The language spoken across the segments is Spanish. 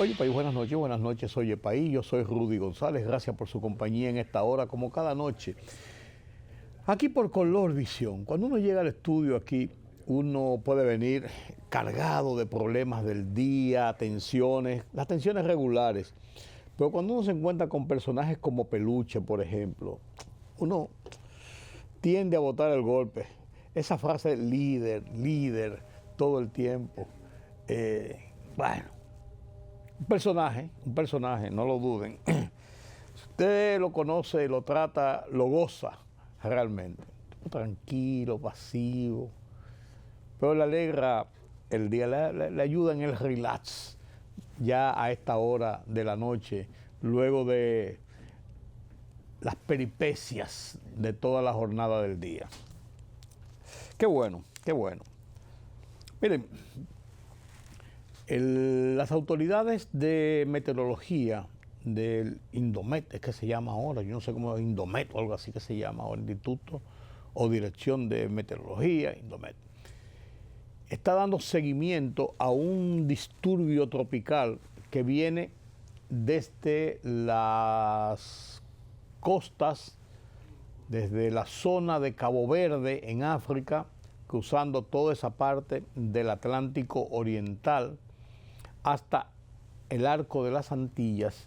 Oye, País, buenas noches, oye, País, yo soy Rudy González, gracias por su compañía en esta hora, como cada noche. Aquí por Color Visión, cuando uno llega al estudio aquí, uno puede venir cargado de problemas del día, tensiones, las tensiones regulares, pero cuando uno se encuentra con personajes como Peluche, por ejemplo, uno tiende a botar el golpe. Esa frase líder, líder, todo el tiempo. Bueno, un personaje, no lo duden. Si usted lo conoce, lo trata, lo goza realmente. Tranquilo, pasivo, pero le alegra el día, le ayuda en el relax ya a esta hora de la noche, luego de las peripecias de toda la jornada del día. Qué bueno, qué bueno. Miren, las autoridades de meteorología del Indomet, es que se llama ahora, yo no sé cómo es Indomet o algo así que se llama ahora, Instituto o Dirección de Meteorología, Indomet, está dando seguimiento a un disturbio tropical que viene desde las costas, desde la zona de Cabo Verde en África, cruzando toda esa parte del Atlántico Oriental hasta el Arco de las Antillas,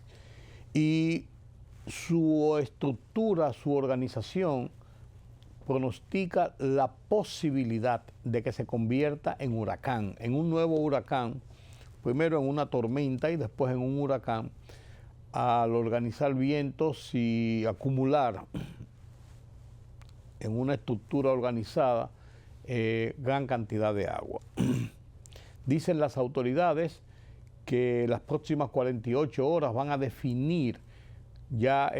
y su estructura, su organización pronostica la posibilidad de que se convierta en huracán, en un nuevo huracán, primero en una tormenta y después en un huracán, al organizar vientos y acumular en una estructura organizada gran cantidad de agua. Dicen las autoridades que las próximas 48 horas van a definir ya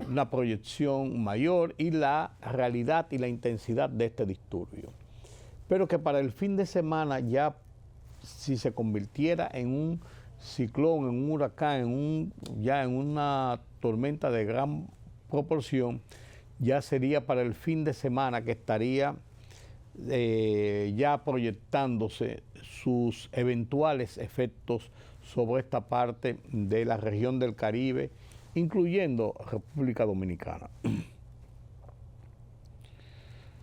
una proyección mayor y la realidad y la intensidad de este disturbio. Pero que para el fin de semana ya, si se convirtiera en un ciclón, en un huracán, ya en una tormenta de gran proporción, ya sería para el fin de semana que estaría ya proyectándose sus eventuales efectos sobre esta parte de la región del Caribe, incluyendo República Dominicana.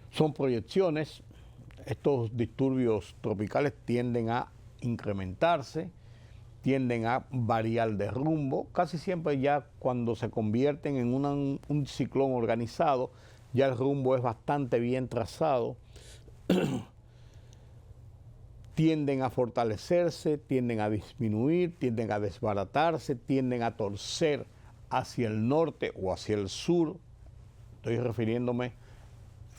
Son proyecciones, estos disturbios tropicales tienden a incrementarse, tienden a variar de rumbo, casi siempre ya cuando se convierten en un ciclón organizado, ya el rumbo es bastante bien trazado. Tienden a fortalecerse, tienden a disminuir, tienden a desbaratarse, tienden a torcer hacia el norte o hacia el sur. Estoy refiriéndome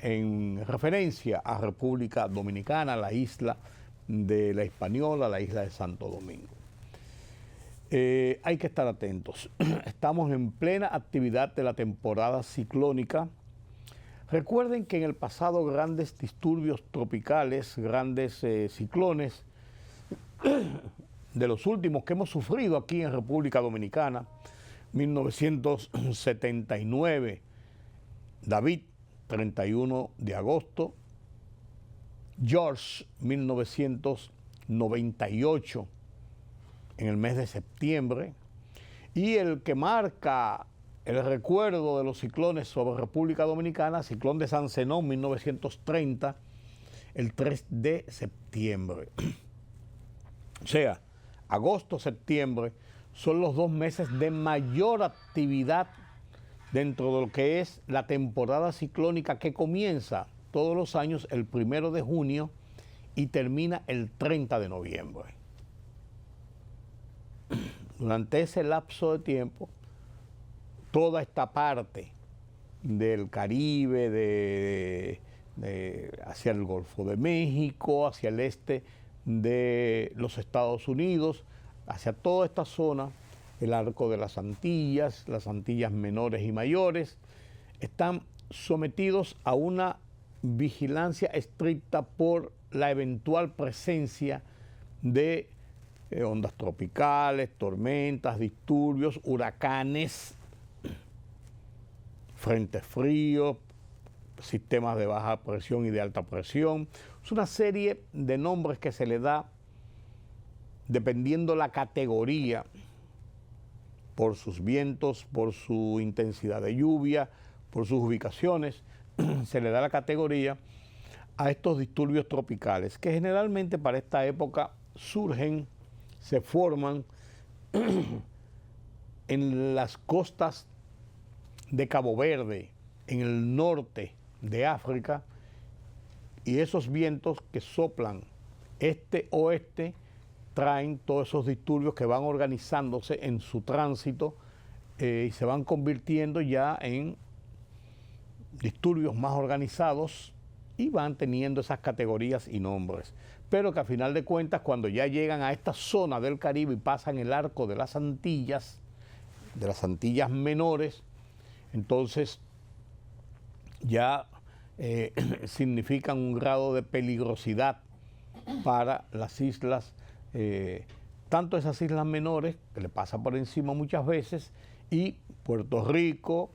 en referencia a República Dominicana, la isla de La Hispaniola, la isla de Santo Domingo. Hay que estar atentos. Estamos en plena actividad de la temporada ciclónica. Recuerden que en el pasado grandes disturbios tropicales, grandes ciclones, de los últimos que hemos sufrido aquí en República Dominicana, 1979, David, 31 de agosto, George, 1998, en el mes de septiembre, y el que marca el recuerdo de los ciclones sobre República Dominicana, ciclón de San Zenón, 1930, el 3 de septiembre. O sea, agosto, septiembre son los 2 meses de mayor actividad dentro de lo que es la temporada ciclónica, que comienza todos los años el 1 de junio y termina el 30 de noviembre. Durante ese lapso de tiempo, toda esta parte del Caribe, hacia el Golfo de México, hacia el este de los Estados Unidos, hacia toda esta zona, el Arco de las Antillas menores y mayores, están sometidos a una vigilancia estricta por la eventual presencia de ondas tropicales, tormentas, disturbios, huracanes, frentes fríos, sistemas de baja presión y de alta presión. Es una serie de nombres que se le da dependiendo la categoría, por sus vientos, por su intensidad de lluvia, por sus ubicaciones, se le da la categoría a estos disturbios tropicales, que generalmente para esta época surgen, se forman en las costas de Cabo Verde, en el norte de África, y esos vientos que soplan este-oeste traen todos esos disturbios que van organizándose en su tránsito y se van convirtiendo ya en disturbios más organizados y van teniendo esas categorías y nombres. Pero que a final de cuentas, cuando ya llegan a esta zona del Caribe y pasan el arco de las Antillas menores, entonces ya significan un grado de peligrosidad para las islas, tanto esas islas menores, que le pasa por encima muchas veces, y Puerto Rico,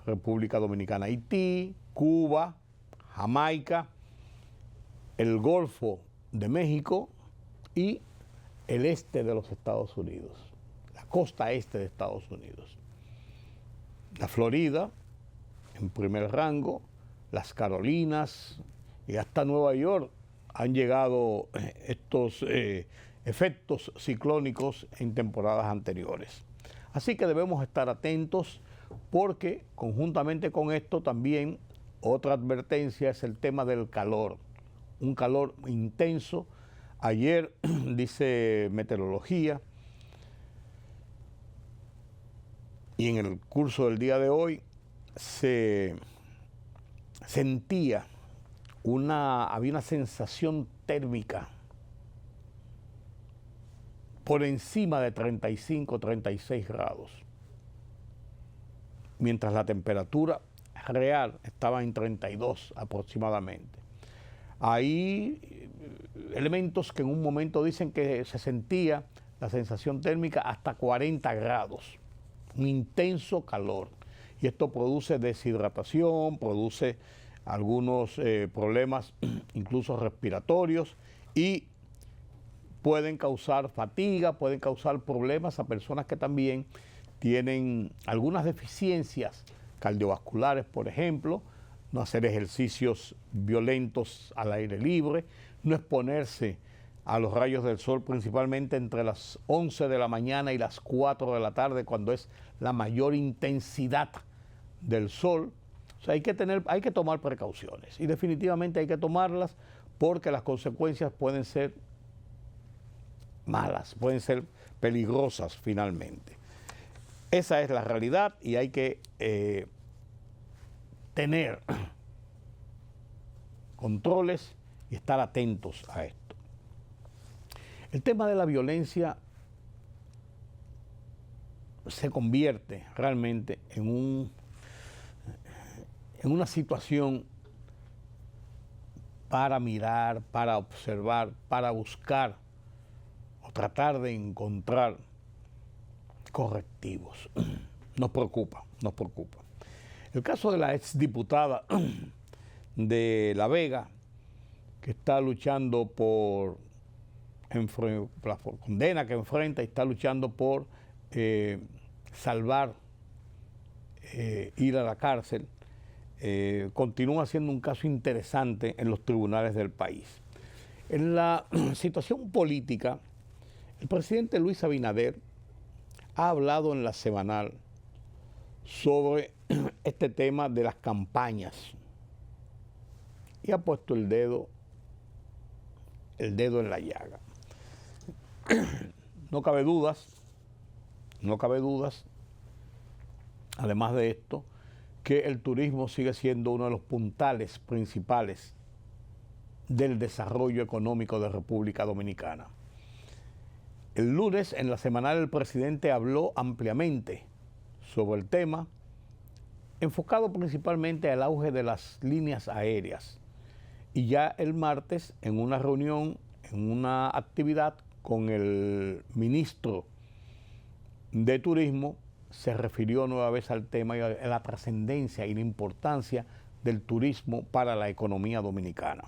República Dominicana, Haití, Cuba, Jamaica, el Golfo de México y el este de los Estados Unidos, la costa este de Estados Unidos. La Florida, en primer rango, las Carolinas y hasta Nueva York han llegado estos efectos ciclónicos en temporadas anteriores. Así que debemos estar atentos porque conjuntamente con esto también otra advertencia es el tema del calor, un calor intenso. Ayer, dice meteorología, y en el curso del día de hoy se sentía había una sensación térmica por encima de 35, 36 grados, mientras la temperatura real estaba en 32 aproximadamente. Hay elementos que en un momento dicen que se sentía la sensación térmica hasta 40 grados, un intenso calor. Y esto produce deshidratación, produce algunos problemas incluso respiratorios y pueden causar fatiga, pueden causar problemas a personas que también tienen algunas deficiencias cardiovasculares, por ejemplo, no hacer ejercicios violentos al aire libre, no exponerse a los rayos del sol, principalmente entre las 11 de la mañana y las 4 de la tarde, cuando es la mayor intensidad del sol. O sea, hay que tomar precauciones y definitivamente hay que tomarlas porque las consecuencias pueden ser malas, pueden ser peligrosas finalmente. Esa es la realidad y hay que tener controles y estar atentos a esto. El tema de la violencia se convierte realmente en una situación para mirar, para observar, para buscar o tratar de encontrar correctivos. Nos preocupa, nos preocupa. El caso de la exdiputada de La Vega, que está luchando por la condena que enfrenta y está luchando por salvar, ir a la cárcel, continúa siendo un caso interesante en los tribunales del país. En la situación política, el presidente Luis Abinader ha hablado en la semanal sobre este tema de las campañas y ha puesto el dedo en la llaga. No cabe dudas, además de esto, que el turismo sigue siendo uno de los puntales principales del desarrollo económico de República Dominicana. El lunes, en la semanal, el presidente habló ampliamente sobre el tema, enfocado principalmente al auge de las líneas aéreas. Y ya el martes, en una reunión, en una actividad con el ministro de Turismo, se refirió nueva vez al tema y a la trascendencia y la importancia del turismo para la economía dominicana.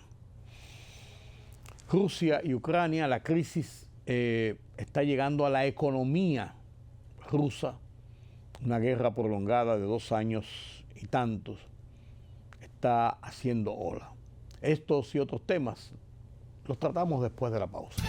Rusia y Ucrania, la crisis está llegando a la economía rusa, una guerra prolongada de 2 años y tantos, está haciendo ola. Estos y otros temas los tratamos después de la pausa.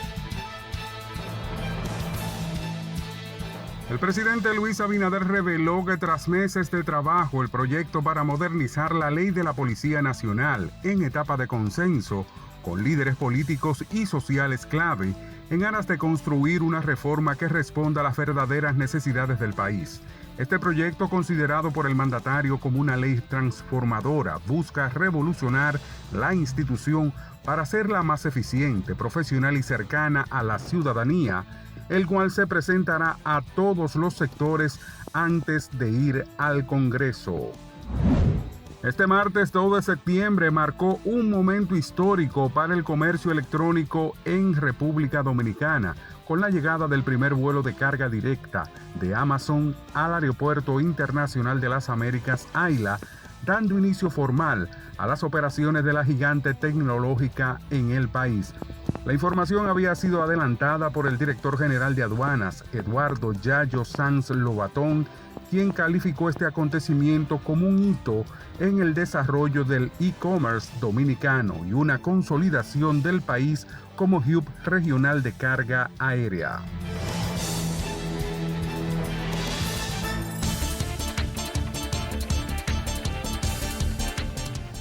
El presidente Luis Abinader reveló que tras meses de trabajo, el proyecto para modernizar la ley de la Policía Nacional, en etapa de consenso, con líderes políticos y sociales clave, en aras de construir una reforma que responda a las verdaderas necesidades del país. Este proyecto, considerado por el mandatario como una ley transformadora, busca revolucionar la institución para hacerla más eficiente, profesional y cercana a la ciudadanía, el cual se presentará a todos los sectores antes de ir al Congreso. Este martes 2 de septiembre marcó un momento histórico para el comercio electrónico en República Dominicana, con la llegada del primer vuelo de carga directa de Amazon al Aeropuerto Internacional de las Américas, AILA, dando inicio formal a las operaciones de la gigante tecnológica en el país. La información había sido adelantada por el director general de aduanas, Eduardo Yayo Sanz Lobatón, quien calificó este acontecimiento como un hito en el desarrollo del e-commerce dominicano y una consolidación del país como hub regional de carga aérea.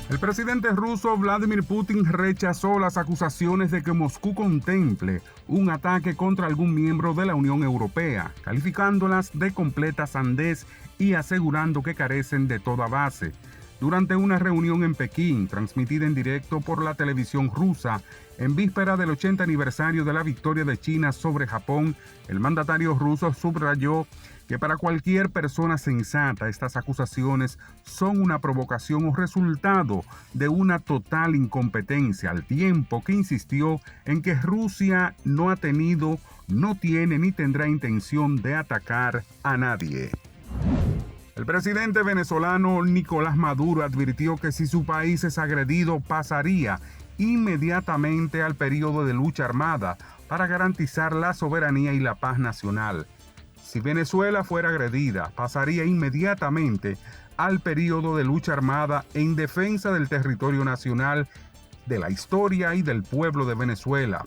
El presidente ruso Vladimir Putin rechazó las acusaciones de que Moscú contemple un ataque contra algún miembro de la Unión Europea, calificándolas de completa sandez y asegurando que carecen de toda base. Durante una reunión en Pekín, transmitida en directo por la televisión rusa, en víspera del 80 aniversario de la victoria de China sobre Japón, el mandatario ruso subrayó que para cualquier persona sensata estas acusaciones son una provocación o resultado de una total incompetencia, al tiempo que insistió en que Rusia no ha tenido, no tiene ni tendrá intención de atacar a nadie. El presidente venezolano Nicolás Maduro advirtió que si su país es agredido pasaría inmediatamente al periodo de lucha armada para garantizar la soberanía y la paz nacional. Si Venezuela fuera agredida, pasaría inmediatamente al periodo de lucha armada en defensa del territorio nacional, de la historia y del pueblo de Venezuela.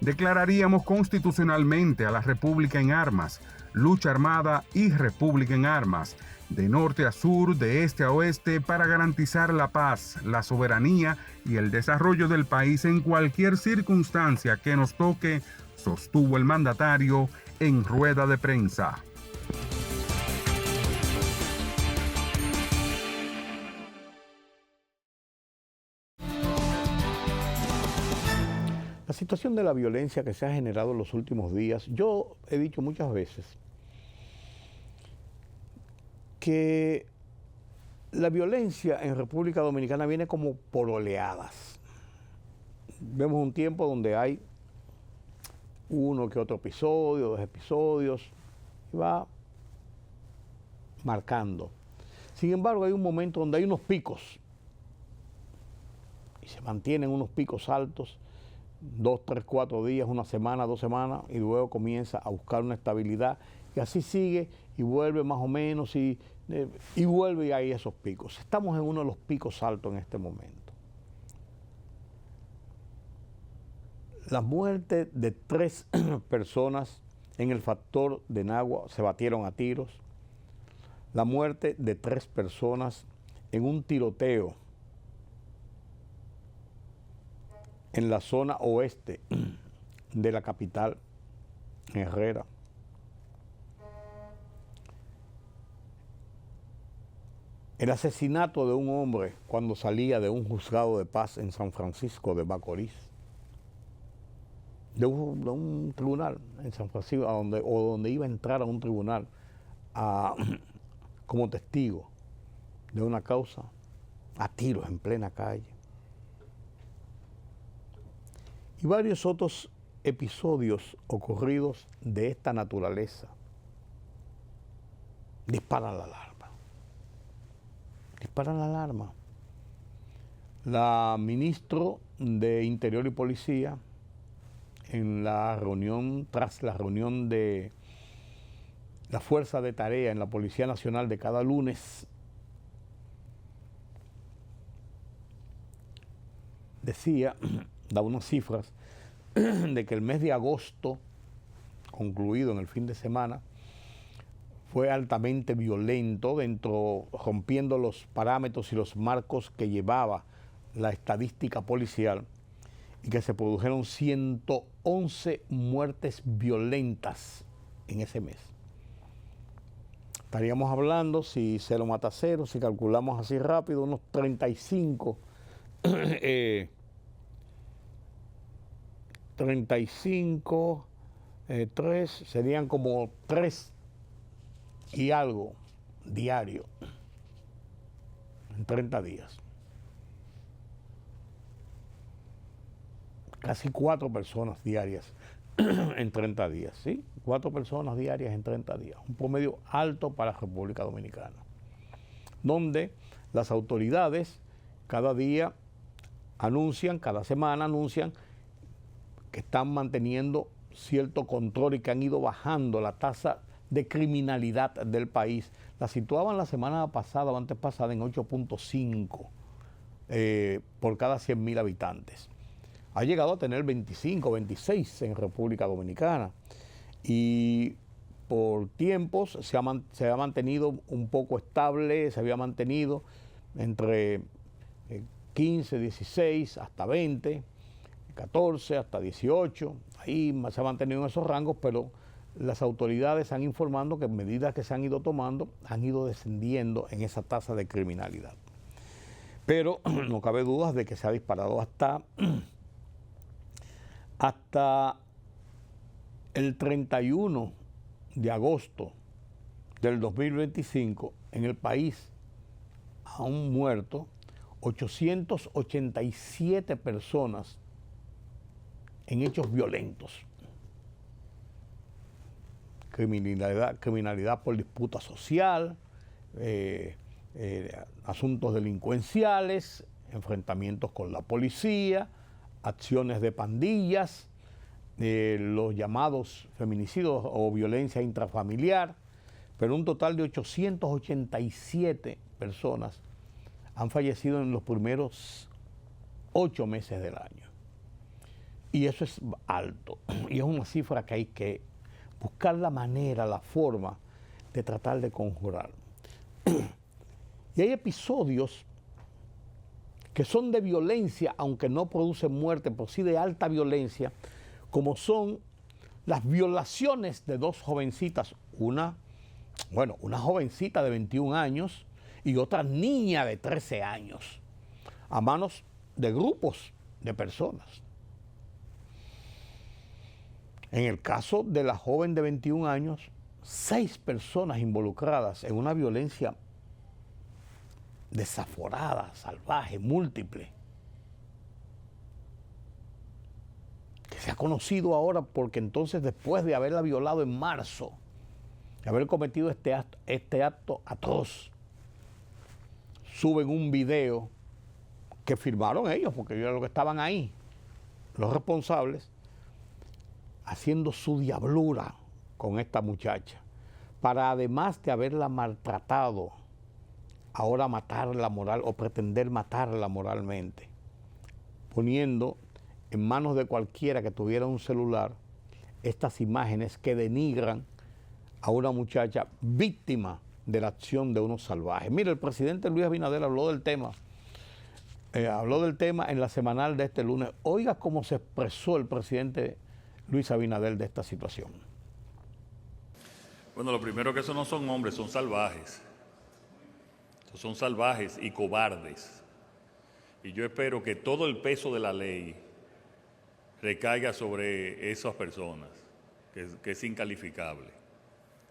Declararíamos constitucionalmente a la República en armas, lucha armada y república en armas, de norte a sur, de este a oeste, para garantizar la paz, la soberanía y el desarrollo del país en cualquier circunstancia que nos toque, sostuvo el mandatario en rueda de prensa. La situación de la violencia que se ha generado en los últimos días, yo he dicho muchas veces que la violencia en República Dominicana viene como por oleadas. Vemos un tiempo donde hay uno que otro episodio, 2 episodios, y va marcando. Sin embargo, hay un momento donde hay unos picos, y se mantienen unos picos altos, 2, 3, 4 días, una semana, 2 semanas, y luego comienza a buscar una estabilidad, y así sigue, y vuelve más o menos, y vuelve y hay esos picos. Estamos en uno de los picos altos en este momento. La muerte de 3 personas en el factor de Nagua, se batieron a tiros. La muerte de 3 personas en un tiroteo en la zona oeste de la capital, en Herrera. El asesinato de un hombre cuando salía de un juzgado de paz en San Francisco de Macorís. De un tribunal en San Francisco, donde iba a entrar a un tribunal como testigo de una causa, a tiros en plena calle. Y varios otros episodios ocurridos de esta naturaleza disparan la alarma. Disparan la alarma. La ministra de Interior y Policía, en la reunión, tras la reunión de la fuerza de tarea en la Policía Nacional de cada lunes, decía, da unas cifras, de que el mes de agosto, concluido en el fin de semana, fue altamente violento, rompiendo los parámetros y los marcos que llevaba la estadística policial, y que se produjeron 111 muertes violentas en ese mes. Estaríamos hablando, si se lo mata cero, si calculamos así rápido, unos 35 3 serían como 3 y algo diario en 30 días. Casi 4 personas diarias en 30 días, ¿sí? 4 personas diarias en 30 días, un promedio alto para la República Dominicana, donde las autoridades cada día anuncian, cada semana anuncian que están manteniendo cierto control y que han ido bajando la tasa de criminalidad del país. La situaban la semana pasada o antes pasada en 8.5 por cada 100.000 habitantes. Ha llegado a tener 25, 26 en República Dominicana y por tiempos se ha mantenido un poco estable, se había mantenido entre 15, 16 hasta 20, 14 hasta 18, ahí se ha mantenido en esos rangos, pero las autoridades han informado que medidas que se han ido tomando han ido descendiendo en esa tasa de criminalidad. Pero no cabe dudas de que se ha disparado hasta el 31 de agosto del 2025 en el país han muerto 887 personas en hechos violentos. Criminalidad por disputa social, asuntos delincuenciales, enfrentamientos con la policía, acciones de pandillas, los llamados feminicidios o violencia intrafamiliar, pero un total de 887 personas han fallecido en los primeros 8 meses del año. Y eso es alto, y es una cifra que hay que buscar la manera, la forma de tratar de conjurar. Y hay episodios que son de violencia, aunque no producen muerte, pero sí de alta violencia, como son las violaciones de 2 jovencitas, una jovencita de 21 años y otra niña de 13 años, a manos de grupos de personas. En el caso de la joven de 21 años, 6 personas involucradas en una violencia desaforada, salvaje, múltiple, que se ha conocido ahora porque entonces, después de haberla violado en marzo, de haber cometido este acto atroz, suben un video que firmaron ellos, porque ellos eran los que estaban ahí, los responsables, haciendo su diablura con esta muchacha, para además de haberla maltratado, ahora matarla moral o pretender matarla moralmente, poniendo en manos de cualquiera que tuviera un celular estas imágenes que denigran a una muchacha víctima de la acción de unos salvajes. Mire, el presidente Luis Abinader habló del tema en la semanal de este lunes. Oiga cómo se expresó el presidente Luis Abinader de esta situación. Bueno, lo primero, que esos no son hombres, son salvajes. Son salvajes y cobardes. Y yo espero que todo el peso de la ley recaiga sobre esas personas, que es incalificable.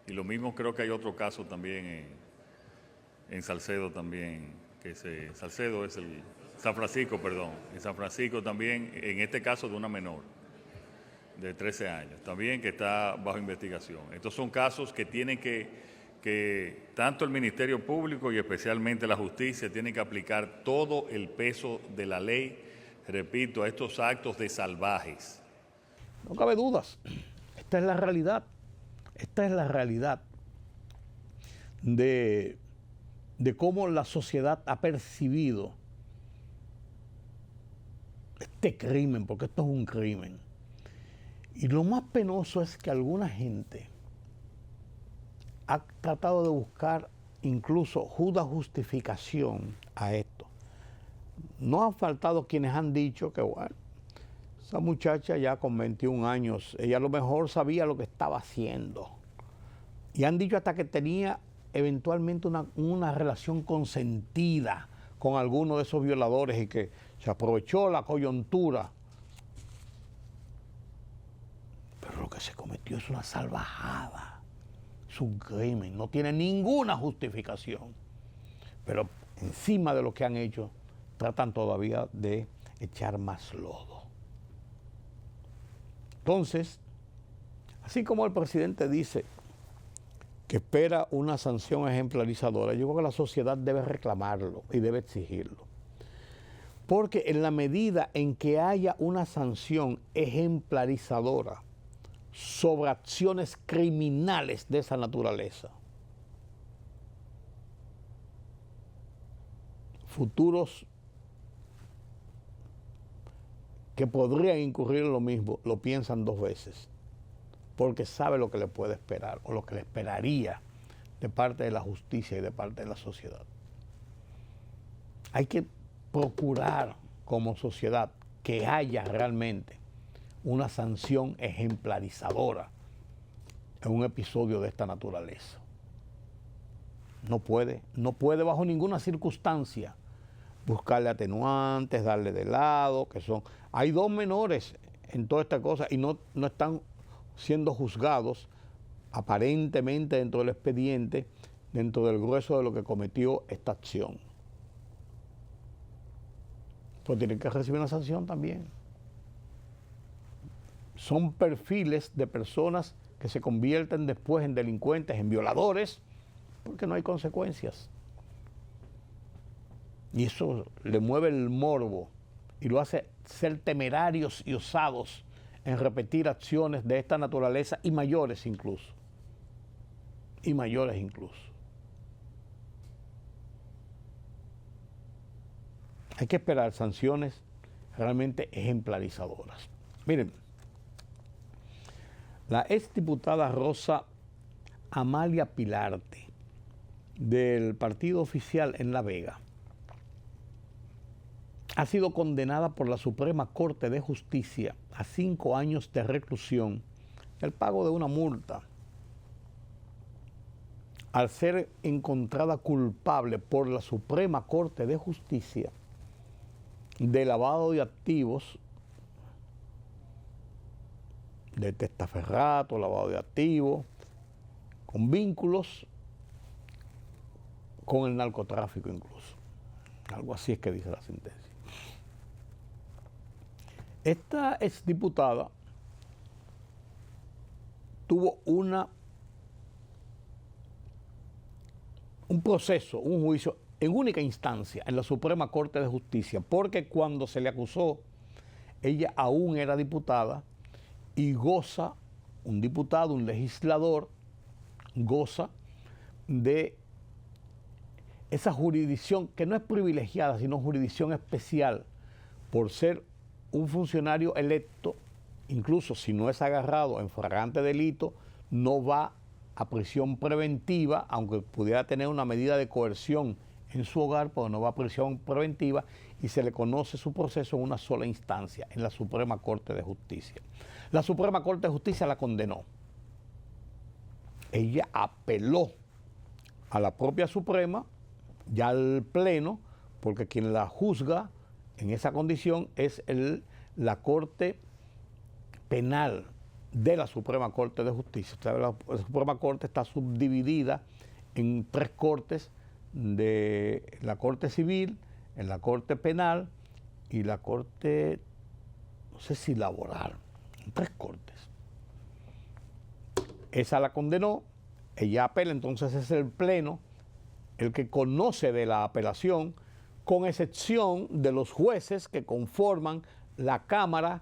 Y lo mismo creo que hay otro caso también en Salcedo también, Salcedo es San Francisco, perdón. En San Francisco también, en este caso de una menor de 13 años, también que está bajo investigación. Estos son casos que tienen que tanto el Ministerio Público y especialmente la justicia tienen que aplicar todo el peso de la ley, repito, a estos actos de salvajes. No cabe dudas. Esta es la realidad. Esta es la realidad de cómo la sociedad ha percibido este crimen, porque esto es un crimen. Y lo más penoso es que alguna gente ha tratado de buscar incluso justificación a esto. No han faltado quienes han dicho que, bueno, esa muchacha ya con 21 años, ella a lo mejor sabía lo que estaba haciendo. Y han dicho hasta que tenía eventualmente una relación consentida con alguno de esos violadores y que se aprovechó la coyuntura. Pero lo que se cometió es una salvajada, es un crimen, no tiene ninguna justificación. Pero encima de lo que han hecho, tratan todavía de echar más lodo. Entonces, así como el presidente dice que espera una sanción ejemplarizadora, yo creo que la sociedad debe reclamarlo y debe exigirlo. Porque en la medida en que haya una sanción ejemplarizadora sobre acciones criminales de esa naturaleza, futuros que podrían incurrir en lo mismo, lo piensan dos veces, porque sabe lo que le puede esperar o lo que le esperaría de parte de la justicia y de parte de la sociedad. Hay que procurar como sociedad que haya realmente una sanción ejemplarizadora en un episodio de esta naturaleza. No puede bajo ninguna circunstancia buscarle atenuantes, darle de lado, que son... Hay dos menores en toda esta cosa y no están siendo juzgados aparentemente dentro del expediente, dentro del grueso de lo que cometió esta acción. Pues tienen que recibir una sanción también. Son perfiles de personas que se convierten después en delincuentes, en violadores, porque no hay consecuencias. Y eso le mueve el morbo y lo hace ser temerarios y osados en repetir acciones de esta naturaleza y mayores incluso. Y mayores incluso. Hay que esperar sanciones realmente ejemplarizadoras. Miren, la exdiputada Rosa Amalia Pilarte, del partido oficial en La Vega, ha sido condenada por la Suprema Corte de Justicia a 5 años de reclusión, el pago de una multa, al ser encontrada culpable por la Suprema Corte de Justicia de lavado de activos, de testaferrato, lavado de activos, con vínculos con el narcotráfico incluso. Algo así es que dice la sentencia. Esta exdiputada tuvo un proceso, un juicio en única instancia en la Suprema Corte de Justicia, porque cuando se le acusó, ella aún era diputada y goza, un diputado, un legislador, goza de esa jurisdicción que no es privilegiada, sino jurisdicción especial, por ser un funcionario electo, incluso si no es agarrado en flagrante delito, no va a prisión preventiva, aunque pudiera tener una medida de coerción en su hogar, pero no va a prisión preventiva y se le conoce su proceso en una sola instancia, en la Suprema Corte de Justicia. La Suprema Corte de Justicia la condenó. Ella apeló a la propia Suprema, ya al Pleno, porque quien la juzga en esa condición es la Corte Penal de la Suprema Corte de Justicia. La Suprema Corte está subdividida en 3 cortes, de la Corte Civil, en la Corte Penal y la Corte, no sé si laboral, en 3 cortes. Esa la condenó, ella apela, entonces es el Pleno el que conoce de la apelación, con excepción de los jueces que conforman la Cámara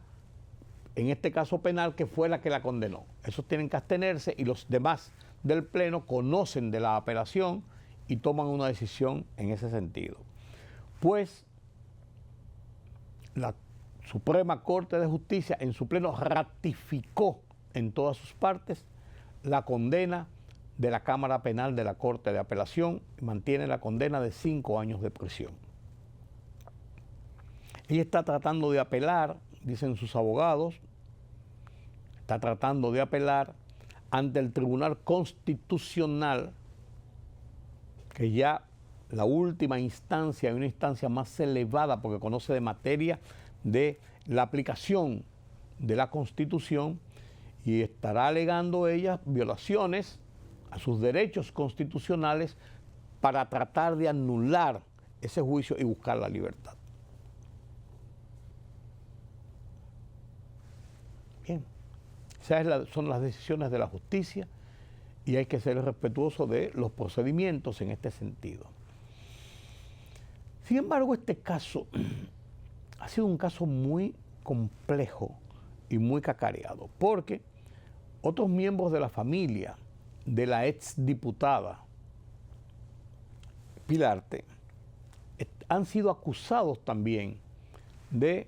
en este caso penal, que fue la que la condenó. Esos tienen que abstenerse y los demás del Pleno conocen de la apelación y toman una decisión en ese sentido. Pues la Suprema Corte de Justicia en su Pleno ratificó en todas sus partes la condena de la Cámara Penal de la Corte de Apelación y mantiene la condena de 5 años de prisión. Ella está tratando de apelar, dicen sus abogados, está tratando de apelar ante el Tribunal Constitucional, que ya la última instancia es una instancia más elevada porque conoce de materia de la aplicación de la Constitución y estará alegando ella violaciones a sus derechos constitucionales para tratar de anular ese juicio y buscar la libertad. Bien, esas son las decisiones de la justicia y hay que ser respetuoso de los procedimientos en este sentido. Sin embargo, este caso ha sido un caso muy complejo y muy cacareado, porque otros miembros de la familia de la exdiputada Pilarte han sido acusados también de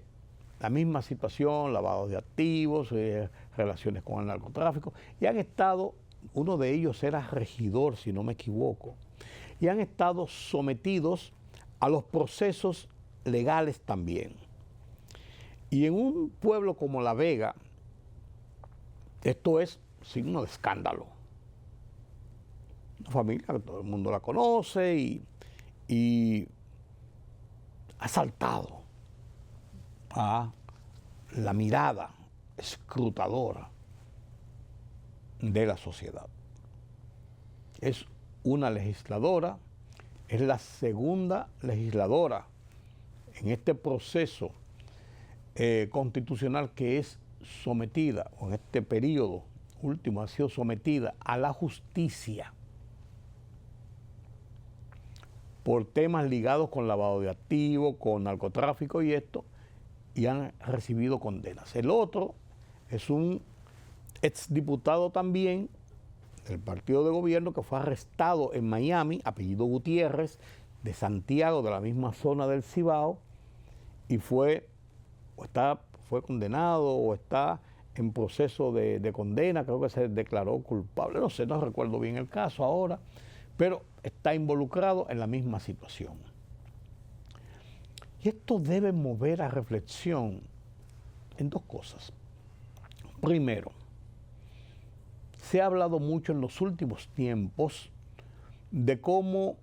la misma situación, lavado de activos, relaciones con el narcotráfico, y han estado, uno de ellos era regidor, si no me equivoco, y han estado sometidos a los procesos legales también. Y en un pueblo como La Vega, esto es signo de escándalo. Una familia que todo el mundo la conoce y ha saltado a la mirada escrutadora de la sociedad. Es una legisladora, es la segunda legisladora en este proceso constitucional que es sometida, o en este periodo último ha sido sometida a la justicia por temas ligados con lavado de activos, con narcotráfico y esto, y han recibido condenas. El otro es un exdiputado también del partido de gobierno que fue arrestado en Miami, apellido Gutiérrez, de Santiago, de la misma zona del Cibao, y fue condenado o está en proceso de condena, creo que se declaró culpable, no sé, no recuerdo bien el caso ahora, pero está involucrado en la misma situación. Y esto debe mover a reflexión en dos cosas. Primero, se ha hablado mucho en los últimos tiempos de cómo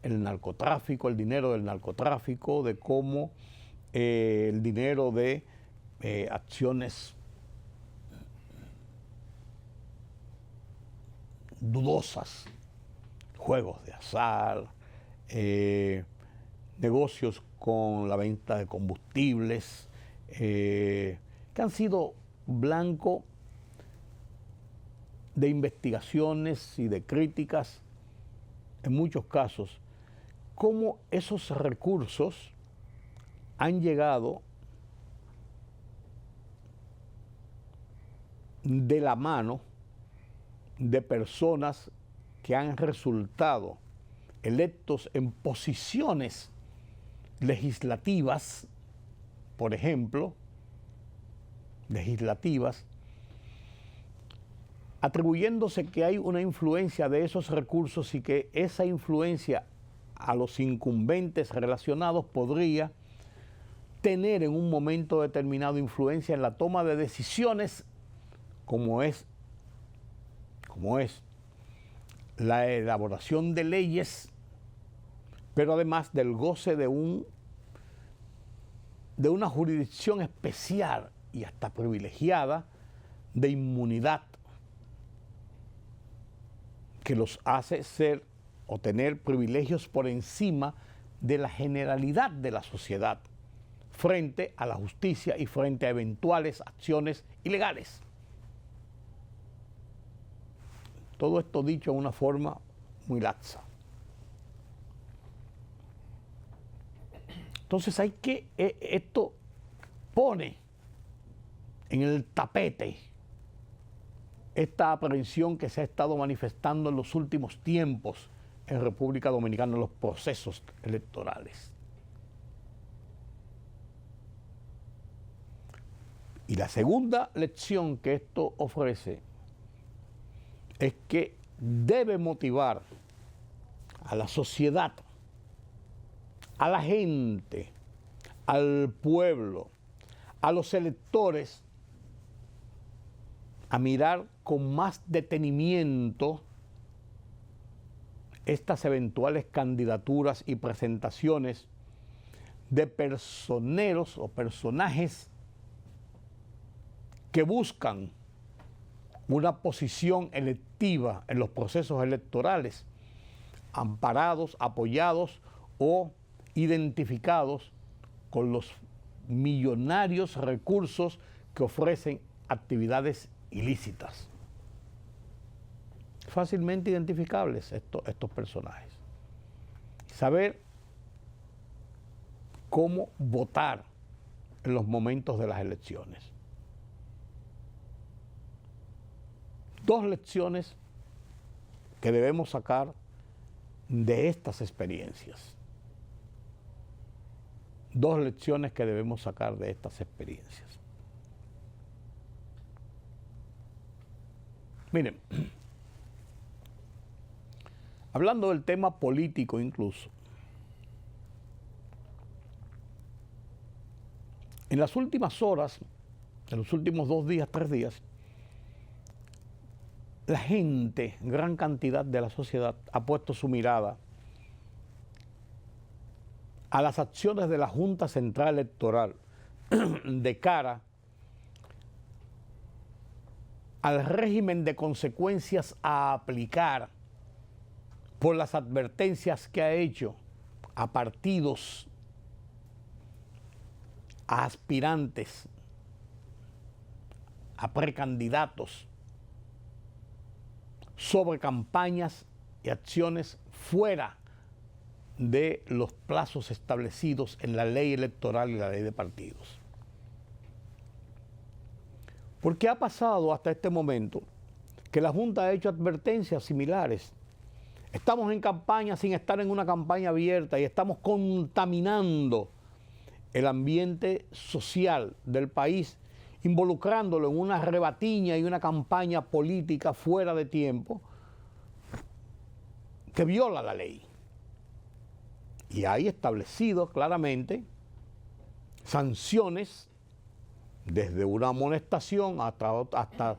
el narcotráfico, el dinero del narcotráfico, de cómo el dinero de acciones dudosas, juegos de azar, negocios con la venta de combustibles, que han sido blanco de investigaciones y de críticas, en muchos casos, cómo esos recursos han llegado de la mano de personas que han resultado electos en posiciones legislativas, por ejemplo, atribuyéndose que hay una influencia de esos recursos y que esa influencia a los incumbentes relacionados podría tener en un momento determinado influencia en la toma de decisiones como es la elaboración de leyes, pero además del goce de una jurisdicción especial y hasta privilegiada de inmunidad que los hace ser o tener privilegios por encima de la generalidad de la sociedad frente a la justicia y frente a eventuales acciones ilegales. Todo esto dicho de una forma muy laxa. Entonces esto pone en el tapete esta aprehensión que se ha estado manifestando en los últimos tiempos en República Dominicana en los procesos electorales. Y la segunda lección que esto ofrece es que debe motivar a la sociedad, a la gente, al pueblo, a los electores, a mirar con más detenimiento estas eventuales candidaturas y presentaciones de personeros o personajes que buscan una posición electiva en los procesos electorales, amparados, apoyados o identificados con los millonarios recursos que ofrecen actividades ilícitas. Fácilmente identificables estos personajes. Saber cómo votar en los momentos de las elecciones. Dos lecciones que debemos sacar de estas experiencias. Dos lecciones que debemos sacar de estas experiencias. Miren, hablando del tema político incluso, en las últimas horas, en los últimos 2 días, 3 días, la gente, gran cantidad de la sociedad, ha puesto su mirada a las acciones de la Junta Central Electoral de cara al régimen de consecuencias a aplicar por las advertencias que ha hecho a partidos, a aspirantes, a precandidatos, sobre campañas y acciones fuera de los plazos establecidos en la ley electoral y la ley de partidos. Porque ha pasado hasta este momento que la Junta ha hecho advertencias similares. Estamos en campaña sin estar en una campaña abierta y estamos contaminando el ambiente social del país, involucrándolo en una rebatiña y una campaña política fuera de tiempo que viola la ley. Y hay establecido claramente sanciones desde una amonestación hasta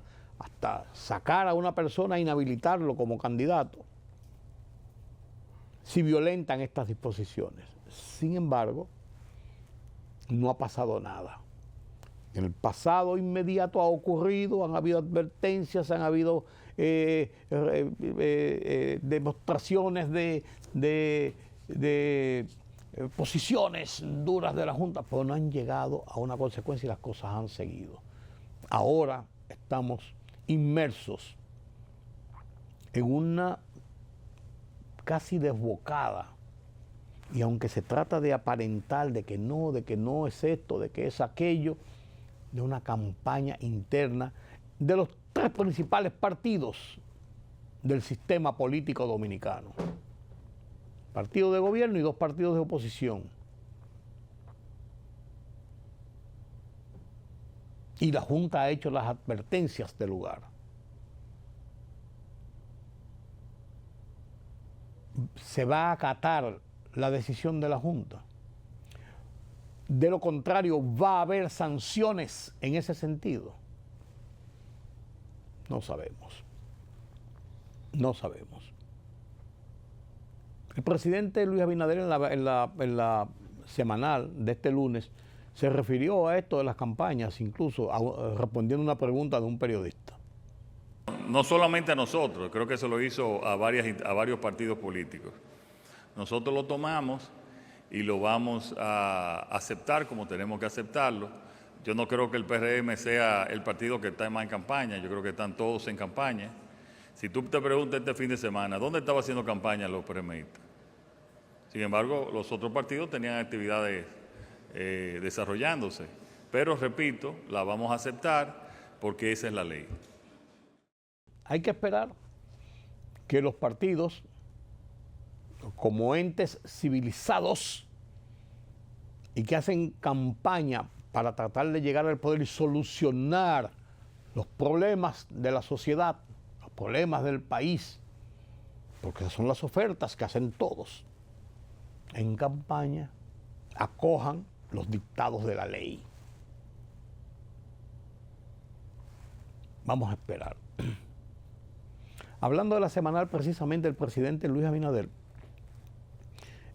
sacar a una persona e inhabilitarlo como candidato si violentan estas disposiciones. Sin embargo, no ha pasado nada. En el pasado inmediato ha ocurrido, han habido advertencias, han habido demostraciones de posiciones duras de la Junta, pero no han llegado a una consecuencia y las cosas han seguido. Ahora estamos inmersos en una casi desbocada, y aunque se trata de aparentar de que no es esto, de que es aquello, de una campaña interna de los 3 principales partidos del sistema político dominicano. Partido de gobierno y 2 partidos de oposición. Y la Junta ha hecho las advertencias del lugar. Se va a acatar la decisión de la Junta. De lo contrario, va a haber sanciones en ese sentido. No sabemos. No sabemos. El presidente Luis Abinader en la semanal de este lunes se refirió a esto de las campañas, incluso respondiendo una pregunta de un periodista. No solamente a nosotros, creo que se lo hizo a varios partidos políticos. Nosotros lo tomamos y lo vamos a aceptar como tenemos que aceptarlo. Yo no creo que el PRM sea el partido que está más en campaña, yo creo que están todos en campaña. Si tú te preguntas este fin de semana, ¿dónde estaba haciendo campaña los PRMistas? Sin embargo, los otros partidos tenían actividades desarrollándose. Pero, repito, la vamos a aceptar porque esa es la ley. Hay que esperar que los partidos, como entes civilizados y que hacen campaña para tratar de llegar al poder y solucionar los problemas de la sociedad, los problemas del país, porque esas son las ofertas que hacen todos en campaña, acojan los dictados de la ley. Vamos a esperar. Hablando de la semanal, precisamente el presidente Luis Abinader,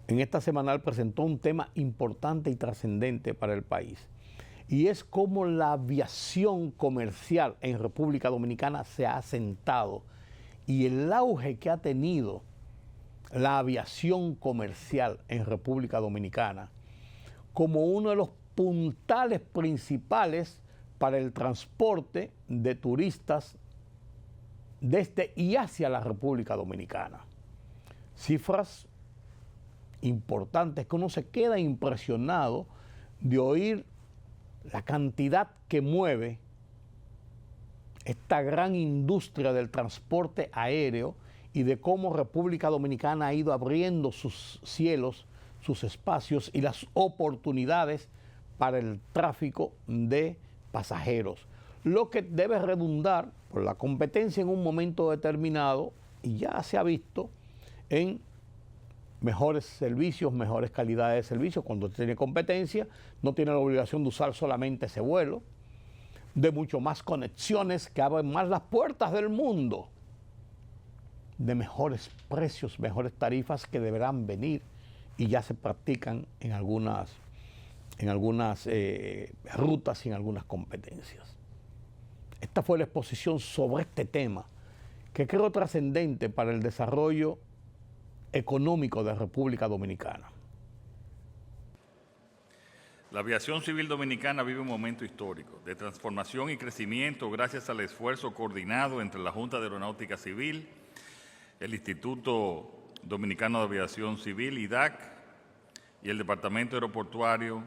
en esta semanal presentó un tema importante y trascendente para el país, y es cómo la aviación comercial en República Dominicana se ha asentado y el auge que ha tenido la aviación comercial en República Dominicana como uno de los puntales principales para el transporte de turistas desde y hacia la República Dominicana. Cifras importantes que uno se queda impresionado de oír la cantidad que mueve esta gran industria del transporte aéreo y de cómo República Dominicana ha ido abriendo sus cielos, sus espacios y las oportunidades para el tráfico de pasajeros, lo que debe redundar por la competencia en un momento determinado, y ya se ha visto, en mejores servicios, mejores calidades de servicio. Cuando tiene competencia, no tiene la obligación de usar solamente ese vuelo, de mucho más conexiones que abren más las puertas del mundo, de mejores precios, mejores tarifas que deberán venir y ya se practican en algunas rutas y en algunas competencias. Esta fue la exposición sobre este tema, que creo trascendente para el desarrollo económico de República Dominicana. La aviación civil dominicana vive un momento histórico de transformación y crecimiento gracias al esfuerzo coordinado entre la Junta de Aeronáutica Civil, el Instituto Dominicano de Aviación Civil, IDAC, y el Departamento Aeroportuario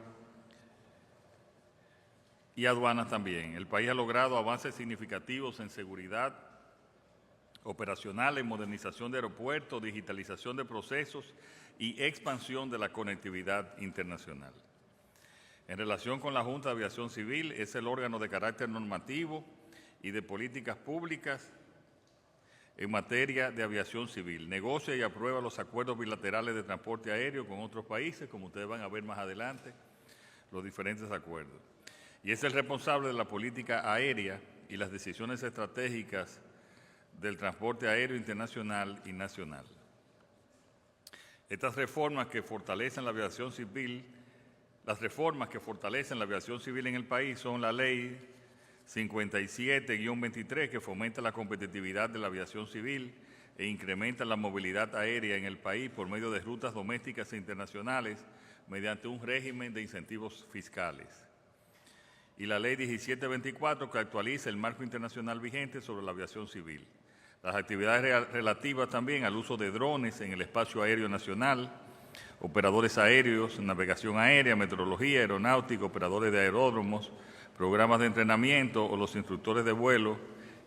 y Aduanas también. El país ha logrado avances significativos en seguridad operacional, en modernización de aeropuertos, digitalización de procesos y expansión de la conectividad internacional. En relación con la Junta de Aviación Civil, es el órgano de carácter normativo y de políticas públicas en materia de aviación civil. Negocia y aprueba los acuerdos bilaterales de transporte aéreo con otros países, como ustedes van a ver más adelante, los diferentes acuerdos. Y es el responsable de la política aérea y las decisiones estratégicas del transporte aéreo internacional y nacional. Estas reformas que fortalecen la aviación civil, en el país son la Ley 57-23, que fomenta la competitividad de la aviación civil e incrementa la movilidad aérea en el país por medio de rutas domésticas e internacionales mediante un régimen de incentivos fiscales. Y la Ley 17-24, que actualiza el marco internacional vigente sobre la aviación civil. Las actividades relativas también al uso de drones en el espacio aéreo nacional, operadores aéreos, navegación aérea, meteorología, aeronáutica, operadores de aeródromos, programas de entrenamiento o los instructores de vuelo,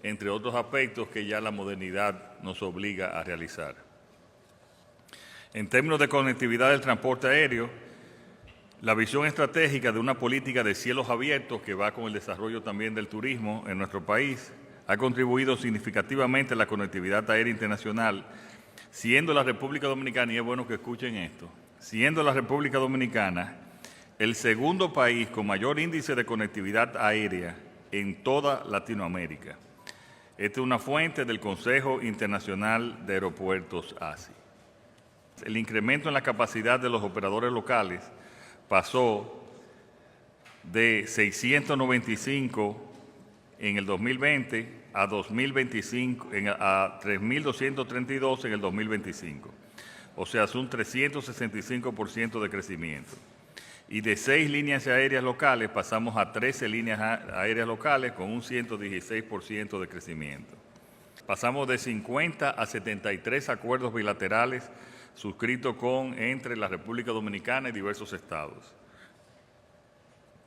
entre otros aspectos que ya la modernidad nos obliga a realizar. En términos de conectividad del transporte aéreo, la visión estratégica de una política de cielos abiertos que va con el desarrollo también del turismo en nuestro país ha contribuido significativamente a la conectividad aérea internacional, siendo la República Dominicana, y es bueno que escuchen esto, siendo la República Dominicana el segundo país con mayor índice de conectividad aérea en toda Latinoamérica. Esta es una fuente del Consejo Internacional de Aeropuertos, ASI. El incremento en la capacidad de los operadores locales pasó de 695 en el 2020 a 3.232 en el 2025. O sea, es un 365% de crecimiento. Y de 6 líneas aéreas locales pasamos a 13 líneas aéreas locales con un 116% de crecimiento. Pasamos de 50 a 73 acuerdos bilaterales suscritos entre la República Dominicana y diversos estados.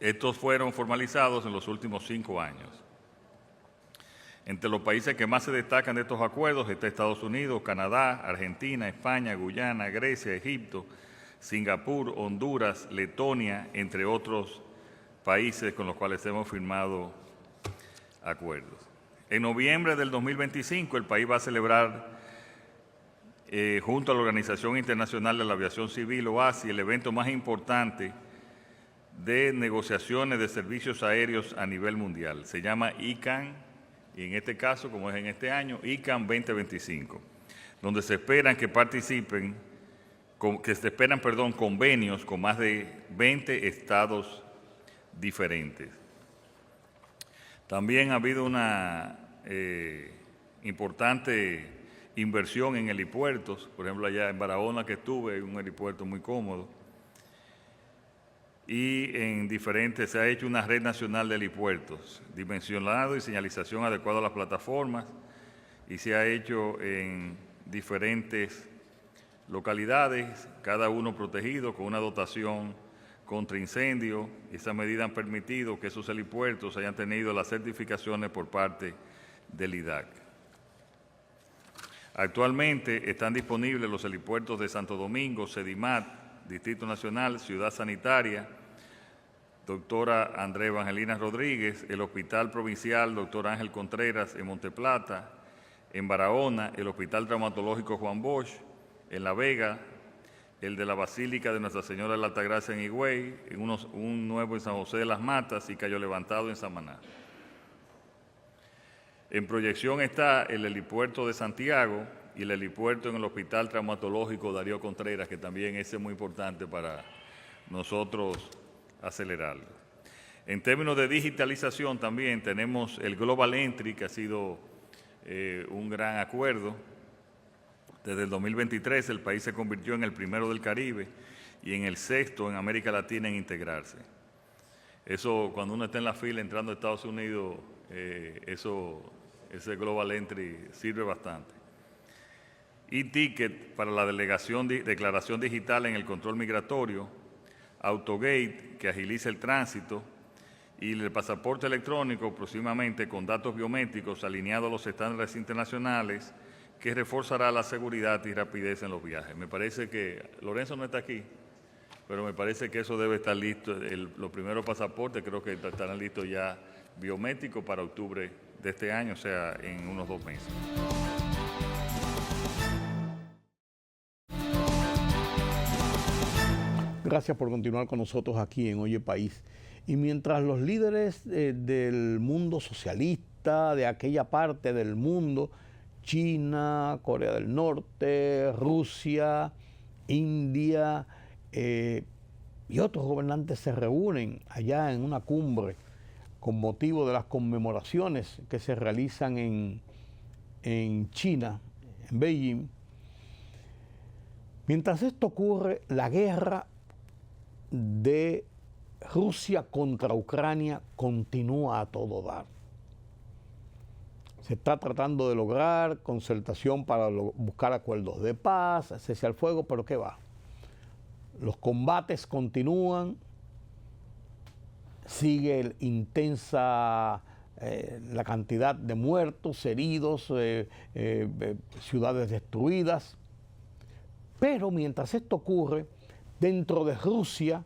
Estos fueron formalizados en los últimos 5 años. Entre los países que más se destacan de estos acuerdos está Estados Unidos, Canadá, Argentina, España, Guyana, Grecia, Egipto, Singapur, Honduras, Letonia, entre otros países con los cuales hemos firmado acuerdos. En noviembre del 2025 el país va a celebrar, junto a la Organización Internacional de la Aviación Civil, OASI, el evento más importante de negociaciones de servicios aéreos a nivel mundial. Se llama ICANN, y en este caso, como es en este año, ICANN 2025, donde se esperan que participen, convenios con más de 20 estados diferentes. También ha habido una importante inversión en helipuertos, por ejemplo, allá en Barahona que estuve, un helipuerto muy cómodo, y se ha hecho una red nacional de helipuertos, dimensionado y señalización adecuada a las plataformas, y se ha hecho en diferentes localidades, cada uno protegido con una dotación contra incendio. Esas medidas han permitido que esos helipuertos hayan tenido las certificaciones por parte del IDAC. Actualmente están disponibles los helipuertos de Santo Domingo, Sedimat, Distrito Nacional, Ciudad Sanitaria, doctora Andrea Evangelina Rodríguez, el Hospital Provincial Dr. Ángel Contreras en Monteplata, en Barahona, el Hospital Traumatológico Juan Bosch, en La Vega, el de la Basílica de Nuestra Señora de la Altagracia en Higüey, un nuevo en San José de las Matas y Cayo Levantado en Samaná. En proyección está el helipuerto de Santiago y el helipuerto en el Hospital Traumatológico Darío Contreras, que también ese es muy importante para nosotros acelerarlo. En términos de digitalización también tenemos el Global Entry, que ha sido un gran acuerdo. Desde el 2023 el país se convirtió en el primero del Caribe y en el 6º en América Latina en integrarse. Eso, cuando uno está en la fila entrando a Estados Unidos, ese Global Entry sirve bastante. E-Ticket para la declaración digital en el control migratorio, Autogate, que agiliza el tránsito, y el pasaporte electrónico próximamente con datos biométricos alineados a los estándares internacionales, que reforzará la seguridad y rapidez en los viajes. Me parece que, Lorenzo no está aquí, pero me parece que eso debe estar listo. Los primeros pasaportes creo que estarán listos ya biométricos para octubre de este año, o sea, en unos 2 meses. Gracias por continuar con nosotros aquí en Oye País. Y mientras los líderes del mundo socialista, de aquella parte del mundo, China, Corea del Norte, Rusia, India y otros gobernantes se reúnen allá en una cumbre con motivo de las conmemoraciones que se realizan en China, en Beijing. Mientras esto ocurre, la guerra de Rusia contra Ucrania continúa a todo dar. Se está tratando de lograr concertación para buscar acuerdos de paz, cese al fuego, pero ¿qué va? Los combates continúan, sigue intensa la cantidad de muertos, heridos, ciudades destruidas. Pero mientras esto ocurre, dentro de Rusia,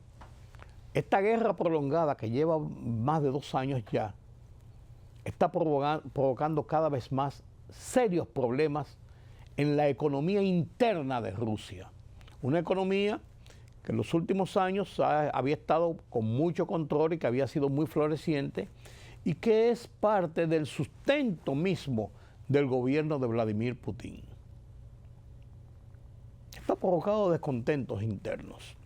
esta guerra prolongada que lleva más de 2 años ya, está provocando cada vez más serios problemas en la economía interna de Rusia. Una economía que en los últimos años había estado con mucho control y que había sido muy floreciente y que es parte del sustento mismo del gobierno de Vladimir Putin. Esto ha provocado descontentos internos,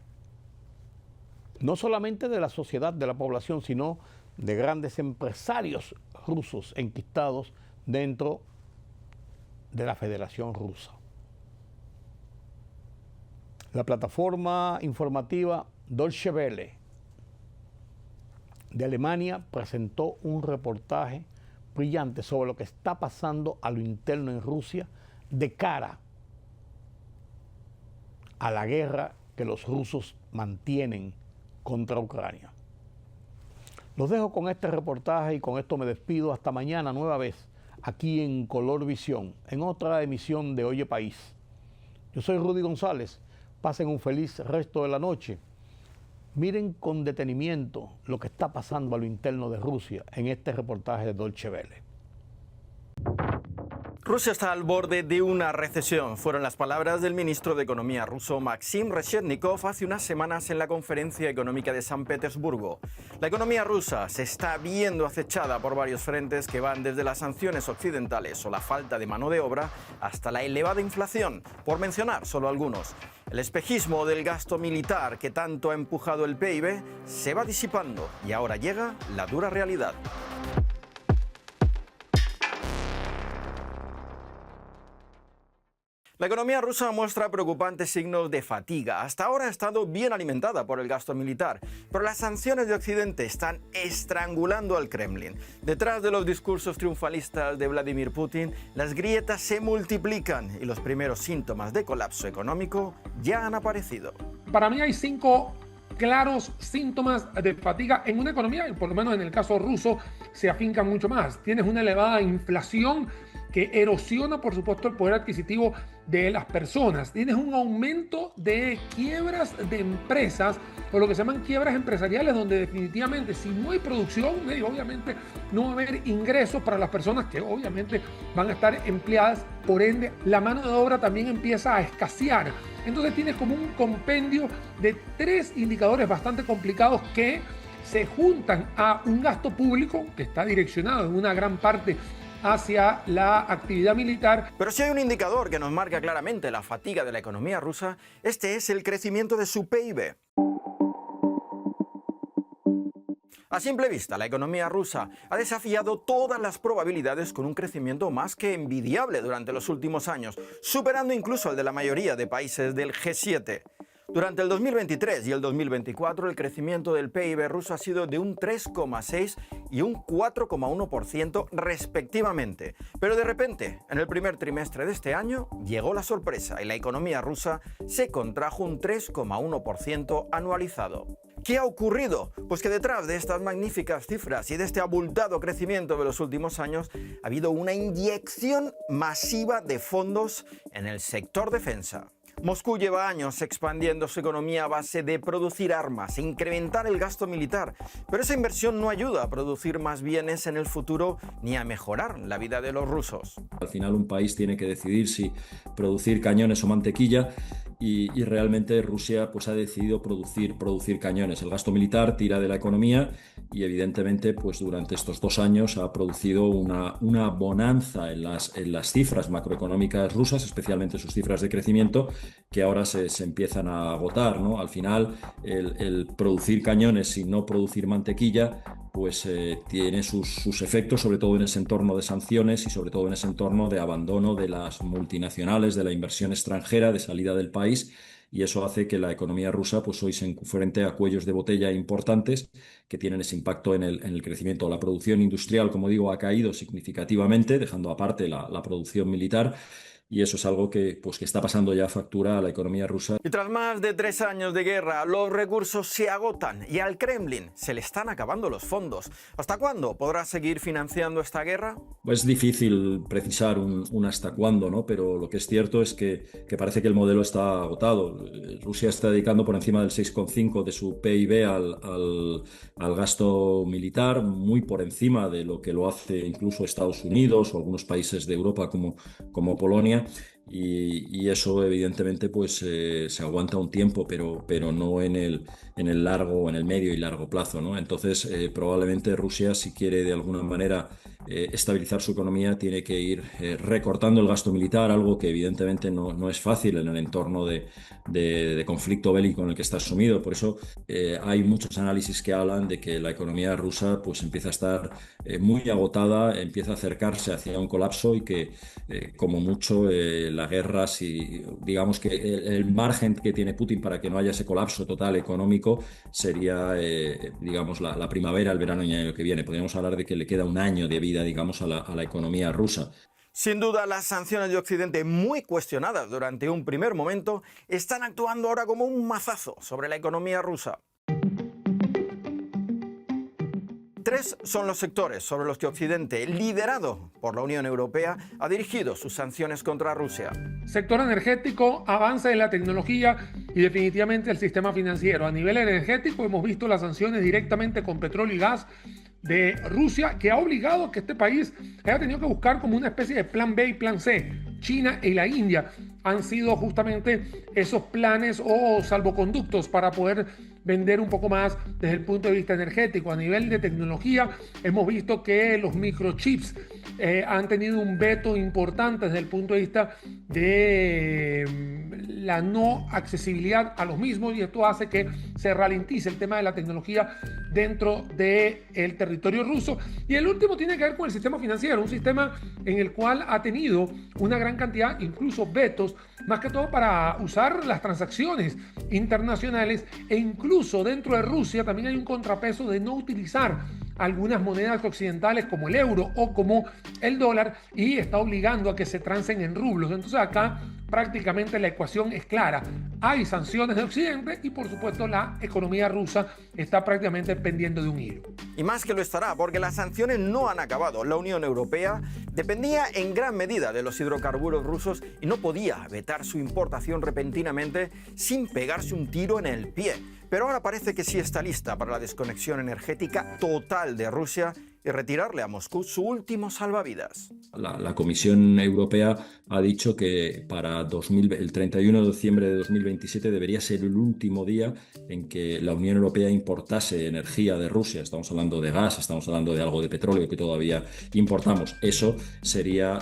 no solamente de la sociedad, de la población, sino de grandes empresarios rusos enquistados dentro de la Federación Rusa. La plataforma informativa Deutsche Welle de Alemania presentó un reportaje brillante sobre lo que está pasando a lo interno en Rusia de cara a la guerra que los rusos mantienen contra Ucrania. Los dejo con este reportaje y con esto me despido. Hasta mañana, nueva vez, aquí en Color Visión, en otra emisión de Oye País. Yo soy Rudy González. Pasen un feliz resto de la noche. Miren con detenimiento lo que está pasando a lo interno de Rusia en este reportaje de Deutsche Welle. Rusia está al borde de una recesión, fueron las palabras del ministro de Economía ruso Maxim Reshetnikov hace unas semanas en la Conferencia Económica de San Petersburgo. La economía rusa se está viendo acechada por varios frentes que van desde las sanciones occidentales o la falta de mano de obra hasta la elevada inflación, por mencionar solo algunos. El espejismo del gasto militar que tanto ha empujado el PIB se va disipando y ahora llega la dura realidad. La economía rusa muestra preocupantes signos de fatiga. Hasta ahora ha estado bien alimentada por el gasto militar, pero las sanciones de Occidente están estrangulando al Kremlin. Detrás de los discursos triunfalistas de Vladimir Putin, las grietas se multiplican y los primeros síntomas de colapso económico ya han aparecido. Para mí hay 5 claros síntomas de fatiga en una economía, y por lo menos en el caso ruso se afincan mucho más. Tienes una elevada inflación que erosiona, por supuesto, el poder adquisitivo de las personas. Tienes un aumento de quiebras de empresas, o lo que se llaman quiebras empresariales, donde definitivamente si no hay producción, obviamente no va a haber ingresos para las personas que obviamente van a estar empleadas. Por ende, la mano de obra también empieza a escasear. Entonces tienes como un compendio de 3 indicadores bastante complicados que se juntan a un gasto público que está direccionado en una gran parte hacia la actividad militar. Pero si hay un indicador que nos marca claramente la fatiga de la economía rusa, este es el crecimiento de su PIB. A simple vista, la economía rusa ha desafiado todas las probabilidades con un crecimiento más que envidiable durante los últimos años, superando incluso el de la mayoría de países del G7. Durante el 2023 y el 2024, el crecimiento del PIB ruso ha sido de un 3,6% y un 4,1% respectivamente. Pero de repente, en el primer trimestre de este año, llegó la sorpresa y la economía rusa se contrajo un 3,1% anualizado. ¿Qué ha ocurrido? Pues que detrás de estas magníficas cifras y de este abultado crecimiento de los últimos años ha habido una inyección masiva de fondos en el sector defensa. Moscú lleva años expandiendo su economía a base de producir armas e incrementar el gasto militar, pero esa inversión no ayuda a producir más bienes en el futuro ni a mejorar la vida de los rusos. Al final un país tiene que decidir si producir cañones o mantequilla y realmente Rusia pues ha decidido producir cañones. El gasto militar tira de la economía y evidentemente pues durante estos 2 años ha producido una bonanza en las cifras macroeconómicas rusas, especialmente sus cifras de crecimiento, que ahora se empiezan a agotar, ¿no? Al final el producir cañones sin no producir mantequilla pues tiene sus efectos, sobre todo en ese entorno de sanciones y sobre todo en ese entorno de abandono de las multinacionales, de la inversión extranjera, de salida del país, y eso hace que la economía rusa pues hoy se enfrente a cuellos de botella importantes que tienen ese impacto en el crecimiento. La producción industrial, como digo, ha caído significativamente, dejando aparte la producción militar. Y eso es algo que está pasando ya factura a la economía rusa. Y tras más de 3 años de guerra, los recursos se agotan y al Kremlin se le están acabando los fondos. ¿Hasta cuándo podrá seguir financiando esta guerra? Es difícil precisar un hasta cuándo, ¿no? Pero lo que es cierto es que parece que el modelo está agotado. Rusia está dedicando por encima del 6,5% de su PIB al gasto militar, muy por encima de lo que lo hace incluso Estados Unidos o algunos países de Europa como Polonia. Y eso evidentemente pues se aguanta un tiempo, pero no en el medio y largo plazo, ¿no? Entonces probablemente Rusia, si quiere de alguna manera estabilizar su economía, tiene que ir recortando el gasto militar, algo que evidentemente no es fácil en el entorno de conflicto bélico en el que está sumido. Por eso hay muchos análisis que hablan de que la economía rusa pues empieza a estar muy agotada, empieza a acercarse hacia un colapso y que como mucho la guerra, si digamos que el margen que tiene Putin para que no haya ese colapso total económico sería digamos la primavera, el verano y el año que viene. Podríamos hablar de que le queda un año de vida, digamos, a la economía rusa. Sin duda, las sanciones de Occidente, muy cuestionadas durante un primer momento, están actuando ahora como un mazazo sobre la economía rusa. 3 son los sectores sobre los que Occidente, liderado por la Unión Europea, ha dirigido sus sanciones contra Rusia. Sector energético, avance en la tecnología y definitivamente el sistema financiero. A nivel energético hemos visto las sanciones directamente con petróleo y gas de Rusia, que ha obligado a que este país haya tenido que buscar como una especie de plan B y plan C. China y la India han sido justamente esos planes o salvoconductos para poder vender un poco más desde el punto de vista energético. A nivel de tecnología hemos visto que los microchips han tenido un veto importante desde el punto de vista de la no accesibilidad a los mismos, y esto hace que se ralentice el tema de la tecnología dentro del territorio ruso. Y el último tiene que ver con el sistema financiero, un sistema en el cual ha tenido una gran cantidad, incluso vetos, más que todo para usar las transacciones internacionales, e incluso dentro de Rusia también hay un contrapeso de no utilizar algunas monedas occidentales como el euro o como el dólar, y está obligando a que se transen en rublos. Entonces acá prácticamente la ecuación es clara. Hay sanciones de Occidente y por supuesto la economía rusa está prácticamente pendiendo de un hilo. Y más que lo estará, porque las sanciones no han acabado. La Unión Europea dependía en gran medida de los hidrocarburos rusos y no podía vetar su importación repentinamente sin pegarse un tiro en el pie. Pero ahora parece que sí está lista para la desconexión energética total de Rusia y retirarle a Moscú su último salvavidas. La Comisión Europea ha dicho que para el 31 de diciembre de 2027 debería ser el último día en que la Unión Europea importase energía de Rusia. Estamos hablando de gas, estamos hablando de algo de petróleo que todavía importamos. Eso sería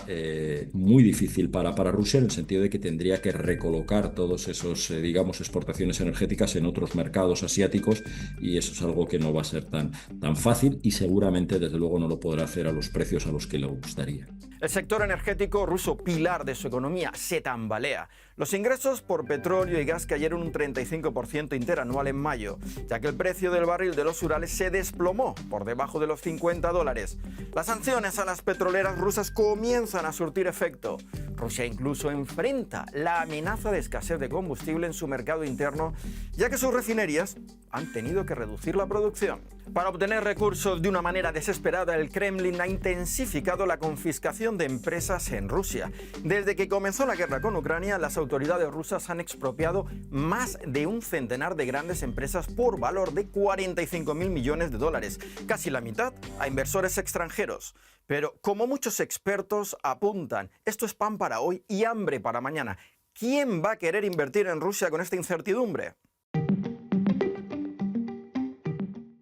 muy difícil para Rusia, en el sentido de que tendría que recolocar todos esos, exportaciones energéticas en otros mercados asiáticos, y eso es algo que no va a ser tan fácil, y seguramente desde luego no lo podrá hacer a los precios a los que le gustaría. El sector energético ruso, pilar de su economía, se tambalea. Los ingresos por petróleo y gas cayeron un 35% interanual en mayo, ya que el precio del barril de los Urales se desplomó por debajo de los $50. Las sanciones a las petroleras rusas comienzan a surtir efecto. Rusia incluso enfrenta la amenaza de escasez de combustible en su mercado interno, ya que sus refinerías han tenido que reducir la producción. Para obtener recursos de una manera desesperada, el Kremlin ha intensificado la confiscación de empresas en Rusia. Desde que comenzó la guerra con Ucrania, las autoridades rusas han expropiado más de un centenar de grandes empresas por valor de $45.000 millones, casi la mitad a inversores extranjeros. Pero como muchos expertos apuntan, esto es pan para hoy y hambre para mañana. ¿Quién va a querer invertir en Rusia con esta incertidumbre?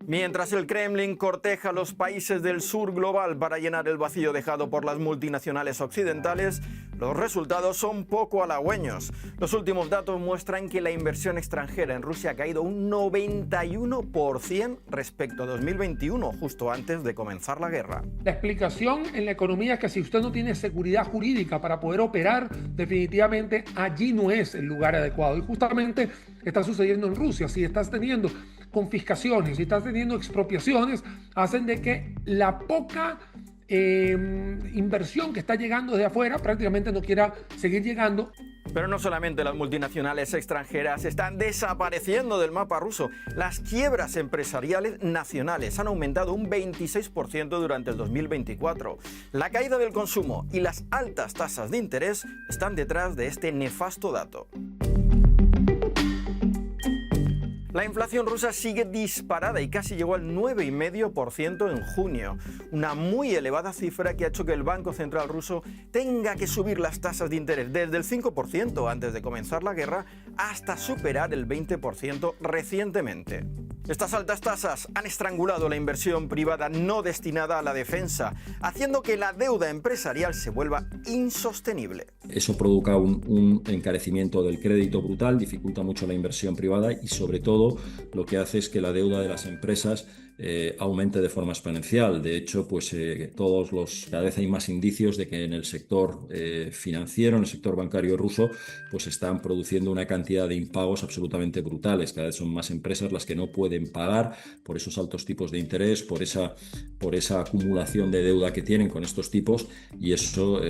Mientras el Kremlin corteja a los países del sur global para llenar el vacío dejado por las multinacionales occidentales, los resultados son poco halagüeños. Los últimos datos muestran que la inversión extranjera en Rusia ha caído un 91% respecto a 2021, justo antes de comenzar la guerra. La explicación en la economía es que si usted no tiene seguridad jurídica para poder operar, definitivamente allí no es el lugar adecuado. Y justamente está sucediendo en Rusia. Si estás teniendo confiscaciones, si estás teniendo expropiaciones, hacen de que la poca inversión que está llegando de afuera prácticamente no quiera seguir llegando. Pero no solamente las multinacionales extranjeras están desapareciendo del mapa ruso. Las quiebras empresariales nacionales han aumentado un 26% durante el 2024. La caída del consumo y las altas tasas de interés están detrás de este nefasto dato. La inflación rusa sigue disparada y casi llegó al 9,5% en junio, una muy elevada cifra que ha hecho que el Banco Central ruso tenga que subir las tasas de interés desde el 5% antes de comenzar la guerra hasta superar el 20% recientemente. Estas altas tasas han estrangulado la inversión privada no destinada a la defensa, haciendo que la deuda empresarial se vuelva insostenible. Eso provoca un encarecimiento del crédito brutal, dificulta mucho la inversión privada y sobre todo lo que hace es que la deuda de las empresas aumente de forma exponencial. De hecho, cada vez hay más indicios de que en el sector financiero, en el sector bancario ruso, pues están produciendo una cantidad de impagos absolutamente brutales. Cada vez son más empresas las que no pueden pagar por esos altos tipos de interés, por esa acumulación de deuda que tienen con estos tipos, y eso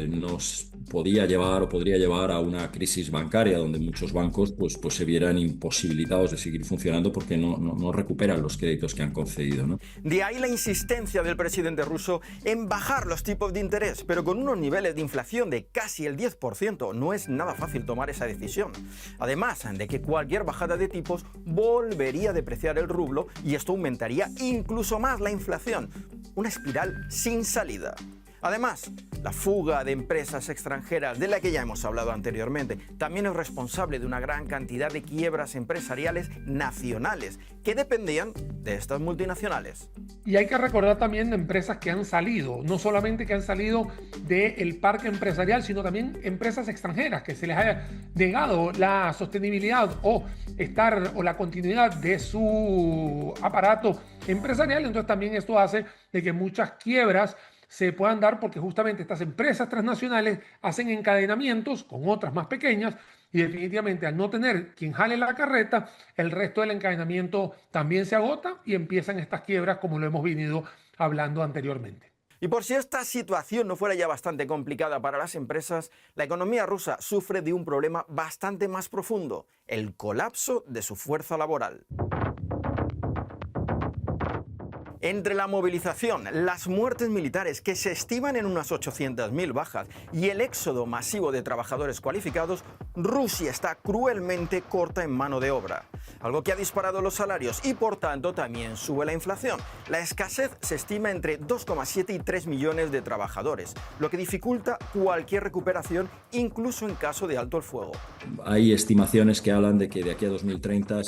nos podía llevar o podría llevar a una crisis bancaria donde muchos bancos pues se vieran imposibilitados de seguir funcionando porque no recuperan los créditos que han concedido, ¿no? De ahí la insistencia del presidente ruso en bajar los tipos de interés, pero con unos niveles de inflación de casi el 10% no es nada fácil tomar esa decisión. Además de que cualquier bajada de tipos volvería a depreciar el rublo y esto aumentaría incluso más la inflación. Una espiral sin salida. Además, la fuga de empresas extranjeras, de la que ya hemos hablado anteriormente, también es responsable de una gran cantidad de quiebras empresariales nacionales que dependían de estas multinacionales. Y hay que recordar también de empresas que han salido, no solamente que han salido del parque empresarial, sino también empresas extranjeras que se les haya negado la sostenibilidad o la continuidad de su aparato empresarial. Entonces también esto hace de que muchas quiebras se puedan dar porque justamente estas empresas transnacionales hacen encadenamientos con otras más pequeñas y definitivamente al no tener quien jale la carreta, el resto del encadenamiento también se agota y empiezan estas quiebras como lo hemos venido hablando anteriormente. Y por si esta situación no fuera ya bastante complicada para las empresas, la economía rusa sufre de un problema bastante más profundo, el colapso de su fuerza laboral. Entre la movilización, las muertes militares que se estiman en unas 800.000 bajas y el éxodo masivo de trabajadores cualificados, Rusia está cruelmente corta en mano de obra, algo que ha disparado los salarios y por tanto también sube la inflación. La escasez se estima entre 2,7 y 3 millones de trabajadores, lo que dificulta cualquier recuperación incluso en caso de alto el fuego. Hay estimaciones que hablan de que de aquí a 2030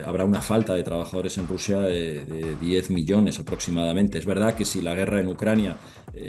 habrá una falta de trabajadores en Rusia de 10 millones aproximadamente. Es verdad que si la guerra en Ucrania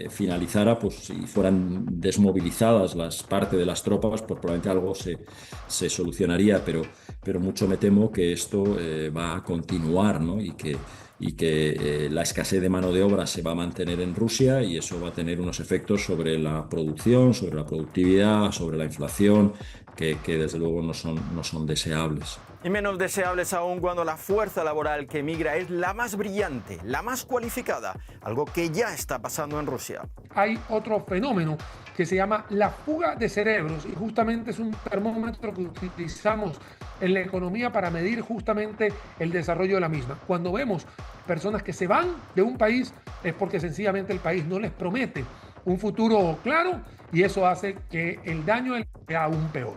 finalizara, pues si fueran desmovilizadas parte de las tropas, pues probablemente algo se solucionaría, pero mucho me temo que esto va a continuar, ¿no? y que la escasez de mano de obra se va a mantener en Rusia y eso va a tener unos efectos sobre la producción, sobre la productividad, sobre la inflación, que desde luego no son deseables. Y menos deseables aún cuando la fuerza laboral que emigra es la más brillante, la más cualificada, algo que ya está pasando en Rusia. Hay otro fenómeno que se llama la fuga de cerebros y justamente es un termómetro que utilizamos en la economía para medir justamente el desarrollo de la misma. Cuando vemos personas que se van de un país es porque sencillamente el país no les promete un futuro claro y eso hace que el daño sea aún peor.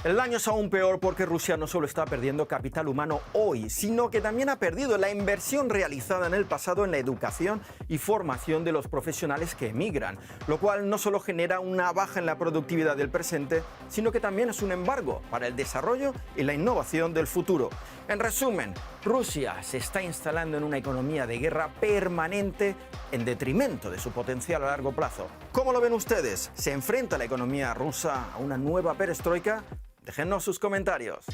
El daño es aún peor porque Rusia no solo está perdiendo capital humano hoy, sino que también ha perdido la inversión realizada en el pasado en la educación y formación de los profesionales que emigran, lo cual no solo genera una baja en la productividad del presente, sino que también es un embargo para el desarrollo y la innovación del futuro. En resumen, Rusia se está instalando en una economía de guerra permanente en detrimento de su potencial a largo plazo. ¿Cómo lo ven ustedes? ¿Se enfrenta la economía rusa a una nueva perestroika? Déjennos sus comentarios.